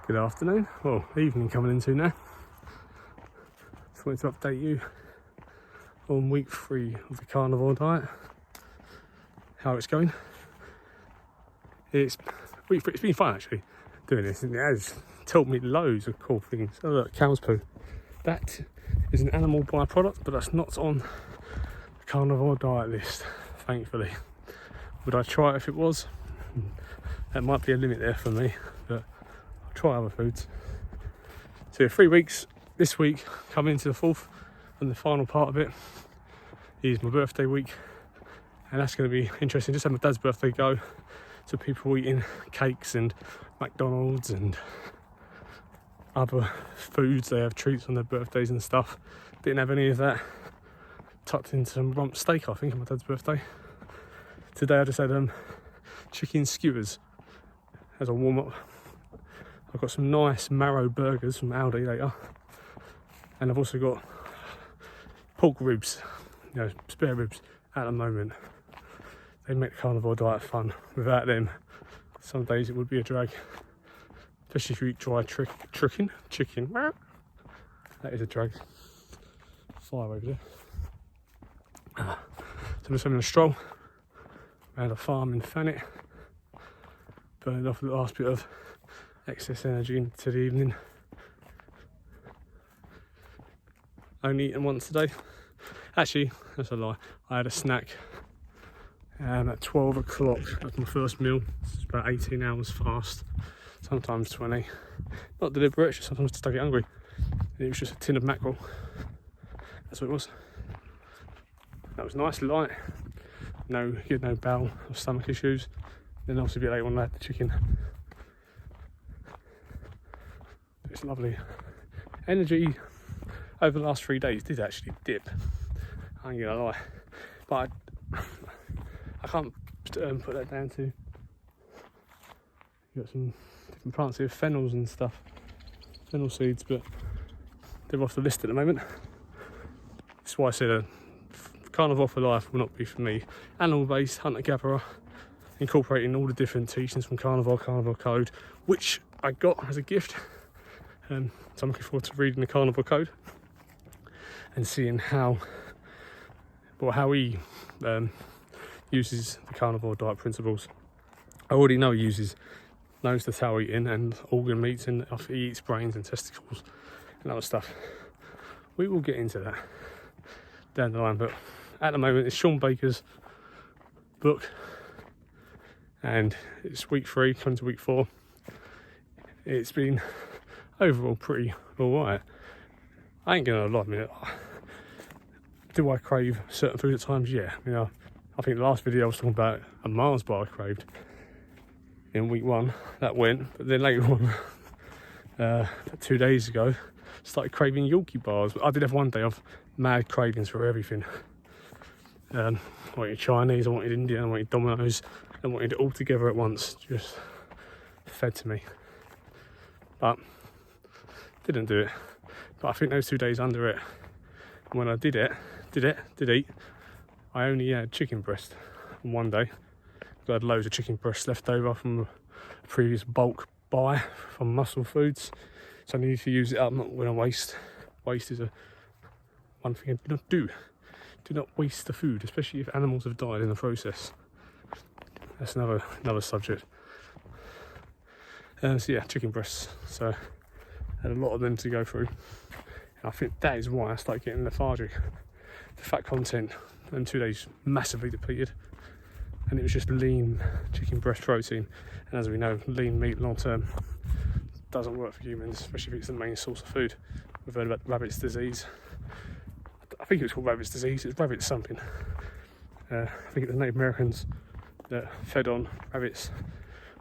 Good afternoon, well, evening coming into now. Just wanted to update you on week 3 of the carnivore diet, how it's going. It's been fun actually doing this, and it has taught me loads of cool things. Oh look, cow's poo. That is an animal byproduct, but that's not on the carnivore diet list, thankfully. Would I try it if it was? There might be a limit there for me, but I'll try other foods. So 3 weeks, this week, coming into the 4th, and the final part of it is my birthday week, and that's going to be interesting. Just had my dad's birthday go, so people eating cakes and McDonald's and other foods. They have treats on their birthdays and stuff. Didn't have any of that. Tucked in some rump steak, I think, on my dad's birthday. Today I just had chicken skewers as a warm-up. I've got some nice marrow burgers from Aldi later, and I've also got pork ribs, spare ribs at the moment. They make the carnivore diet fun. Without them, some days it would be a drag, especially if you eat dry chicken. That is a drag. Fire over there. So I'm just having a stroll around a farm in Thanet, burning off the last bit of excess energy into the evening. Only eaten once a day. Actually, that's a lie. I had a snack at 12 o'clock. That's my first meal. It's about 18 hours fast, sometimes 20. Not deliberate, just sometimes just I get hungry. And it was just a tin of mackerel. That's what it was. That was nice, light. You had no bowel or stomach issues. Then obviously a bit later on I had the chicken. It's lovely. Energy over the last 3 days did actually dip. I ain't gonna lie. But I can't put that down to... You've got some different plants here, fennels and stuff. Fennel seeds, but they're off the list at the moment. That's why I said carnivore for life will not be for me. Animal-based, hunter-gatherer, incorporating all the different teachings from Carnivore Code, which I got as a gift. So I'm looking forward to reading the Carnivore Code and seeing how he uses the carnivore diet principles. I already know he knows the towel eating and organ meats, and he eats brains and testicles and other stuff. We will get into that down the line, but at the moment it's Sean Baker's book, and it's week 3 coming to week 4. It's been overall pretty alright. I ain't gonna lie, do I crave certain food at times? Yeah. I think the last video I was talking about a Mars bar I craved in week 1. That went, but then later on, 2 days ago, started craving Yorkie bars. I did have one day of mad cravings for everything. I wanted Chinese, I wanted Indian, I wanted Domino's, I wanted it all together at once, just fed to me. But didn't do it. But I think those 2 days under it, when I did eat, I only had chicken breast on one day. I had loads of chicken breast left over from a previous bulk buy from Muscle Foods, so I needed to use it up. I'm not going to waste. Waste is one thing I do not do. Do not waste the food, especially if animals have died in the process. That's another subject. So yeah, chicken breasts. So I had a lot of them to go through. And I think that is why I started getting lethargic. The fat content in 2 days massively depleted. And it was just lean chicken breast protein. And as we know, lean meat long term doesn't work for humans, especially if it's the main source of food. We've heard about rabbit's disease. I think it was called rabbit's disease. It's rabbit something. I think it's the Native Americans that fed on rabbits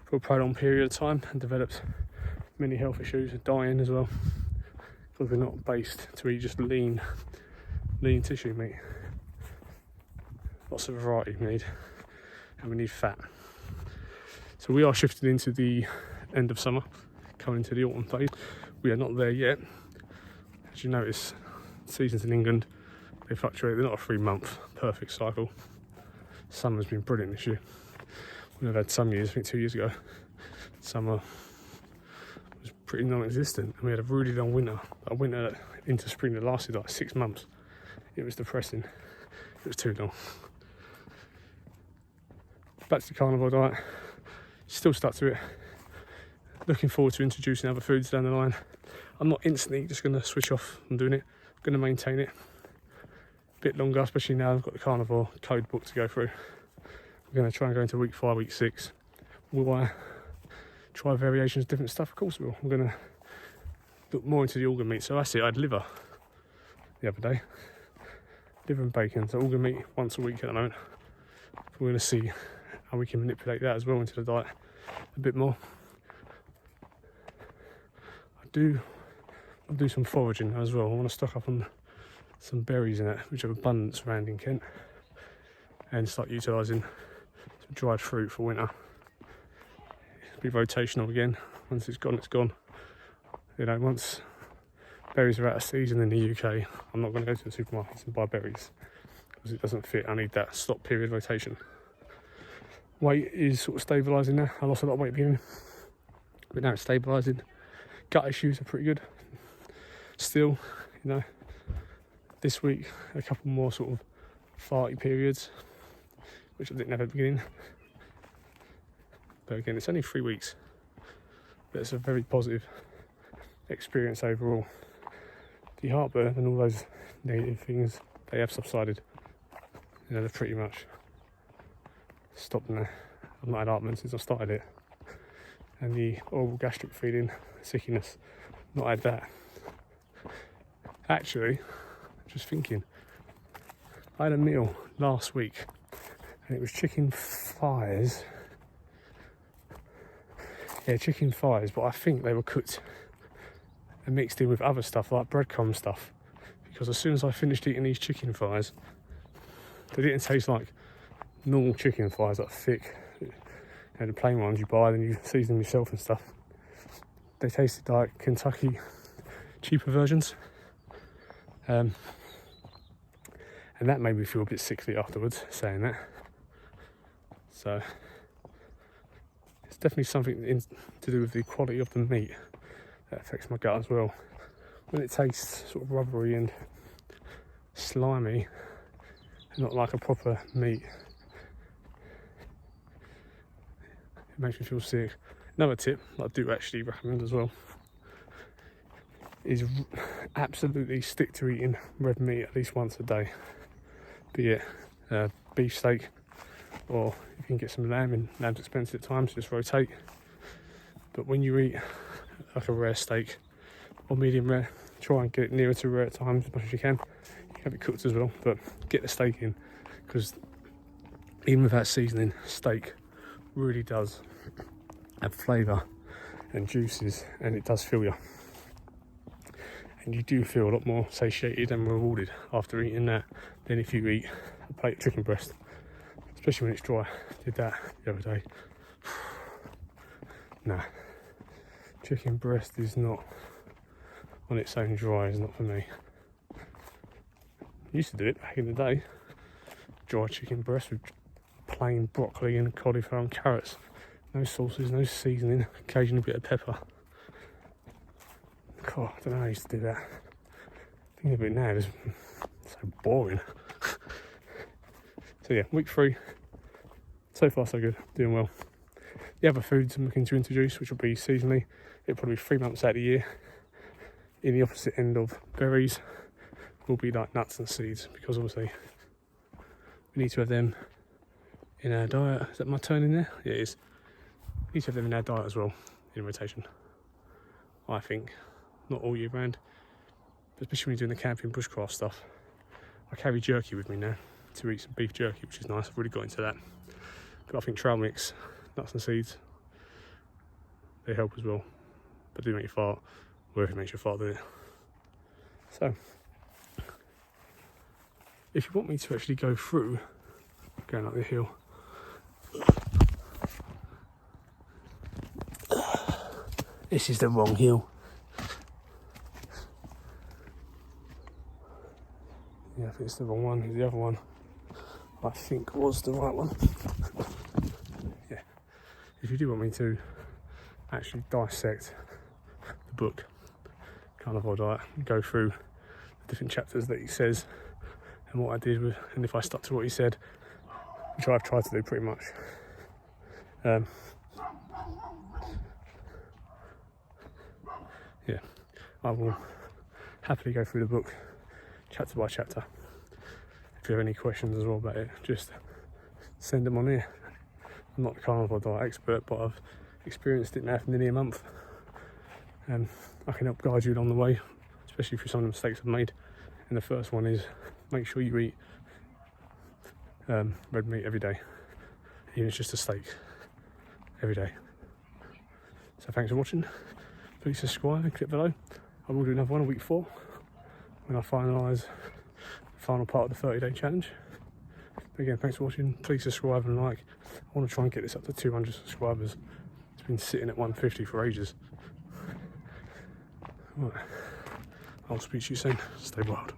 for a prolonged period of time and developed many health issues, dying as well, because we're not based to eat just lean tissue meat. Lots of variety we need, and we need fat. So we are shifting into the end of summer, coming to the autumn phase. We are not there yet. As you notice, seasons in England, they fluctuate. They're not a 3-month perfect cycle. Summer's been brilliant this year. We've had some years, I think 2 years ago, summer was pretty non-existent, and we had a really long winter. A winter into spring that lasted like 6 months. It was depressing. It was too long. Back to the carnivore diet. Still stuck to it. Looking forward to introducing other foods down the line. I'm not instantly just going to switch off from doing it. I'm going to maintain it a bit longer, especially now I've got the carnivore code book to go through. We're going to try and go into week 5, week 6. Will I try variations, different stuff? Of course we will. We're going to look more into the organ meat. So that's it. I had liver the other day. Liver and bacon. So organ meat once a week at the moment. We're going to see how we can manipulate that as well into the diet a bit more. I'll do some foraging as well. I want to stock up on some berries in it, which have abundance around in Kent, and start utilising some dried fruit for winter. It'll be rotational again. Once it's gone, it's gone. You know, once berries are out of season in the UK, I'm not going to go to the supermarkets and buy berries because it doesn't fit. I need that stop period rotation. Weight is sort of stabilising now. I lost a lot of weight at the beginning, but now it's stabilising. Gut issues are pretty good. Still, you know, this week a couple more sort of farty periods, which I didn't have at the beginning. But again, it's only 3 weeks, but it's a very positive experience overall. The heartburn and all those negative things, they have subsided. You know, they're pretty much stopped now. I've not had heartburn since I started it. And the oral gastric feeling, sickiness, not had that. Actually, just thinking, I had a meal last week and it was chicken thighs. Yeah, chicken thighs, but I think they were cooked and mixed in with other stuff like breadcrumb stuff, because as soon as I finished eating these chicken thighs, they didn't taste like normal chicken thighs, like thick, you know, the plain ones you buy and you season them yourself and stuff. They tasted like Kentucky cheaper versions, and that made me feel a bit sickly afterwards, saying that. So it's definitely something to do with the quality of the meat that affects my gut as well. When it tastes sort of rubbery and slimy, not like a proper meat, it makes me feel sick. Another tip that I do actually recommend as well is absolutely stick to eating red meat at least once a day. Be it beef steak, or you can get some lamb, and lamb's expensive at times, just rotate. But when you eat like a rare steak or medium rare, try and get it nearer to rare at times as much as you can. You can have it cooked as well, but get the steak in, because even without seasoning, steak really does have flavour and juices, and it does fill you. And you do feel a lot more satiated and rewarded after eating that than if you eat a plate of chicken breast, especially when it's dry. I did that the other day. Nah, chicken breast is not, on its own dry, is not for me. Used to do it back in the day, dry chicken breast with plain broccoli and cauliflower and carrots. No sauces, no seasoning, occasionally a bit of pepper. God, I don't know how I used to do that. Thinking of it now, it's so boring. So yeah, week 3. So far so good, doing well. The other foods I'm looking to introduce, which will be seasonally, it'll probably be 3 months out of the year. In the opposite end of berries will be like nuts and seeds, because obviously we need to have them in our diet. Is that my turn in there? Yeah, it is. We need to have them in our diet as well, in rotation, I think. Not all year round, but especially when you're doing the camping bushcraft stuff. I carry jerky with me now to eat some beef jerky, which is nice. I've really got into that. But I think trail mix, nuts and seeds, they help as well. But do make you fart, or if it makes you fart, doesn't it? So, if you want me to actually go through, going up the hill, this is the wrong hill. Yeah, I think it's the wrong one. The other one, I think, was the right one. Yeah. If you do want me to actually dissect book, Carnivore Diet, and go through the different chapters that he says and what I did with, and if I stuck to what he said, which I've tried to do pretty much. Yeah, I will happily go through the book chapter by chapter. If you have any questions as well about it, just send them on here. I'm not the Carnivore Diet expert, but I've experienced it now for nearly a month. I can help guide you along the way, especially through some of the mistakes I've made. And the first one is make sure you eat red meat every day, even if it's just a steak every day. So thanks for watching. Please subscribe and click below. I will do another one on week 4 when I finalise the final part of the 30-day challenge. But again, thanks for watching. Please subscribe and like. I want to try and get this up to 200 subscribers. It's been sitting at 150 for ages. Right. I'll speak to you soon. Stay wild.